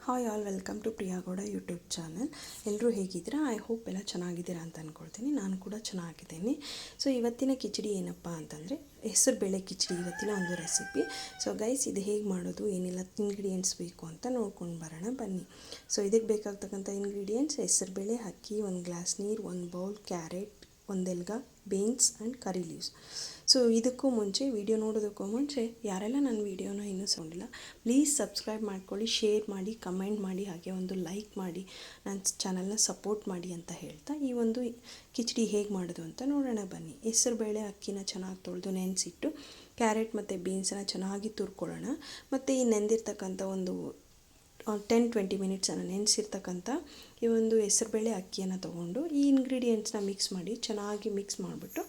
Hi all, welcome to Priya Gowda YouTube channel. ಎಲ್ಲರೂ ಹೇಗಿದ್ದೀರಾ? I hope ಎಲ್ಲ ಚೆನ್ನಾಗಿದ್ದೀರಾ ಅಂತ ಅಂದ್ಕೊಳ್ತೀನಿ. ನಾನು ಕೂಡ ಚೆನ್ನಾಗಿದ್ದೀನಿ. ಸೊ ಇವತ್ತಿನ ಕಿಚಡಿ ಏನಪ್ಪ ಅಂತಂದರೆ ಹೆಸರು ಬೇಳೆ ಕಿಚಡಿ ಇವತ್ತಿನ ಒಂದು ರೆಸಿಪಿ. ಸೊ ಗೈಸ್, ಇದು ಹೇಗೆ ಮಾಡೋದು, ಏನೆಲ್ಲ ಇಂಗ್ರೀಡಿಯೆಂಟ್ಸ್ ಬೇಕು ಅಂತ ನೋಡ್ಕೊಂಡು ಬರೋಣ ಬನ್ನಿ. ಸೊ ಇದಕ್ಕೆ ಬೇಕಾಗ್ತಕ್ಕಂಥ ಇಂಗ್ರೀಡಿಯೆಂಟ್ಸ್: ಹೆಸರು ಬೇಳೆ, ಅಕ್ಕಿ, 1 ಗ್ಲಾಸ್ ನೀರು, 1 ಬೌಲ್ ಕ್ಯಾರೆಟ್, 1 ಎಲ್ಗ beans and curry leaves. So ಇದಕ್ಕೂ ಮುಂಚೆ, ವಿಡಿಯೋ ನೋಡೋದಕ್ಕೂ ಮುಂಚೆ ಯಾರೆಲ್ಲ ನನ್ನ ವಿಡಿಯೋನ ಇನ್ನೂ ನೋಡಿಲ್ಲ, ಪ್ಲೀಸ್ ಸಬ್ಸ್ಕ್ರೈಬ್ ಮಾಡ್ಕೊಳ್ಳಿ, ಶೇರ್ ಮಾಡಿ, ಕಮೆಂಟ್ ಮಾಡಿ, ಹಾಗೆ ಒಂದು ಲೈಕ್ ಮಾಡಿ ನನ್ನ ಚಾನಲ್ನ ಸಪೋರ್ಟ್ ಮಾಡಿ ಅಂತ ಹೇಳ್ತಾ ಈ ಒಂದು ಕಿಚಡಿ ಹೇಗೆ ಮಾಡೋದು ಅಂತ ನೋಡೋಣ ಬನ್ನಿ. ಹೆಸರುಬೇಳೆ ಅಕ್ಕಿನ ಚೆನ್ನಾಗಿ ತೊಳೆದು ನೆನೆಸಿಟ್ಟು, ಕ್ಯಾರೆಟ್ ಮತ್ತು ಬೀನ್ಸನ್ನು ಚೆನ್ನಾಗಿ ತುರ್ಕೊಳ್ಳೋಣ. ಮತ್ತು ಈ ನೆಂದಿರ್ತಕ್ಕಂಥ ಒಂದು 10-20 ಮಿನಿಟ್ಸನ್ನು ನೆನೆಸಿರ್ತಕ್ಕಂಥ ಈ ಒಂದು ಹೆಸರುಬೇಳೆ ಅಕ್ಕಿಯನ್ನು ತೊಗೊಂಡು ಈ ಇಂಗ್ರೀಡಿಯೆಂಟ್ಸ್ನ ಮಿಕ್ಸ್ ಮಾಡಿ ಚೆನ್ನಾಗಿ ಮಿಕ್ಸ್ ಮಾಡಿಬಿಟ್ಟು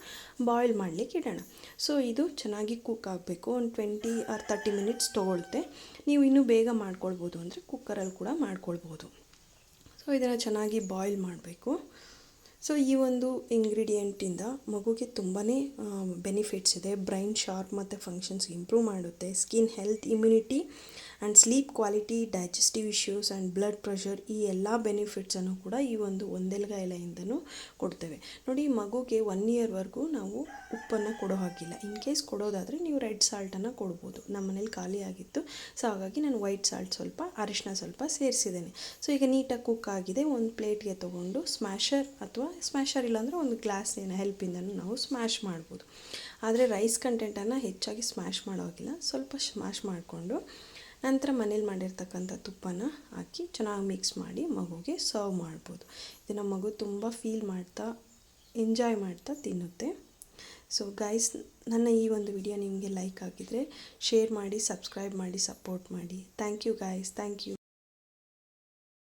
ಬಾಯ್ಲ್ ಮಾಡಲಿಕ್ಕೆ ಇಡೋಣ. ಸೊ ಇದು ಚೆನ್ನಾಗಿ ಕುಕ್ ಆಗಬೇಕು. ಒಂದು 20 or 30 ಮಿನಿಟ್ಸ್ ತೊಗೊಳುತ್ತೆ. ನೀವು ಇನ್ನೂ ಬೇಗ ಮಾಡ್ಕೊಳ್ಬೋದು ಅಂದರೆ ಕುಕ್ಕರಲ್ಲಿ ಕೂಡ ಮಾಡ್ಕೊಳ್ಬೋದು. ಸೊ ಇದನ್ನು ಚೆನ್ನಾಗಿ ಬಾಯ್ಲ್ ಮಾಡಬೇಕು. ಸೊ ಈ ಒಂದು ಇಂಗ್ರೀಡಿಯೆಂಟಿಂದ ಮಗುಗೆ ತುಂಬಾ ಬೆನಿಫಿಟ್ಸ್ ಇದೆ. ಬ್ರೈನ್ ಶಾರ್ಪ್ ಮತ್ತು ಫಂಕ್ಷನ್ಸ್ ಇಂಪ್ರೂವ್ ಮಾಡುತ್ತೆ. Skin health, immunity and sleep quality, digestive issues and blood pressure, ಈ ಎಲ್ಲ ಬೆನಿಫಿಟ್ಸನ್ನು ಕೂಡ ಈ ಒಂದು ಒಂದೆಲ್ಗ ಎಲೆಯಿಂದನೂ ಕೊಡ್ತೇವೆ. ನೋಡಿ, ಮಗುಗೆ 1 ಇಯರ್ವರೆಗೂ ನಾವು ಉಪ್ಪನ್ನು ಕೊಡೋ ಹಾಗಿಲ್ಲ. ಇನ್ ಕೇಸ್ ಕೊಡೋದಾದರೆ ನೀವು ರೆಡ್ ಸಾಲ್ಟನ್ನು ಕೊಡ್ಬೋದು. ನಮ್ಮ ಮನೇಲಿ ಖಾಲಿ ಆಗಿತ್ತು, ಸೊ ಹಾಗಾಗಿ ನಾನು ವೈಟ್ ಸಾಲ್ಟ್ ಸ್ವಲ್ಪ, ಅರಿಶಿನ ಸ್ವಲ್ಪ ಸೇರಿಸಿದ್ದೇನೆ. ಸೊ ಈಗ ನೀಟಾಗಿ ಕುಕ್ ಆಗಿದೆ. ಒಂದು ಪ್ಲೇಟ್ಗೆ ತೊಗೊಂಡು ಸ್ಮ್ಯಾಶರ್ ಇಲ್ಲಾಂದರೆ ಒಂದು ಗ್ಲಾಸಿನ ಹೆಲ್ಪಿಂದನೂ ನಾವು ಸ್ಮ್ಯಾಶ್ ಮಾಡ್ಬೋದು. ಆದರೆ ರೈಸ್ ಕಂಟೆಂಟನ್ನು ಹೆಚ್ಚಾಗಿ ಸ್ಮ್ಯಾಶ್ ಮಾಡೋಗಿಲ್ಲ, ಸ್ವಲ್ಪ ಸ್ಮ್ಯಾಶ್ ಮಾಡಿಕೊಂಡು ನಂತರ ಮನೇಲಿ ಮಾಡಿರ್ತಕ್ಕಂಥ ತುಪ್ಪನ ಹಾಕಿ ಚೆನ್ನಾಗಿ ಮಿಕ್ಸ್ ಮಾಡಿ ಮಗುಗೆ ಸರ್ವ್ ಮಾಡ್ಬೋದು. ಇದನ್ನು ಮಗು ತುಂಬ ಫೀಲ್ ಮಾಡ್ತಾ, ಎಂಜಾಯ್ ಮಾಡ್ತಾ ತಿನ್ನುತ್ತೆ. ಸೊ ಗೈಸ್, ನನ್ನ ಈ ಒಂದು ವಿಡಿಯೋ ನಿಮಗೆ ಲೈಕ್ ಆಗಿದ್ದರೆ ಶೇರ್ ಮಾಡಿ, ಸಬ್ಸ್ಕ್ರೈಬ್ ಮಾಡಿ, ಸಪೋರ್ಟ್ ಮಾಡಿ. Thank you guys, thank you.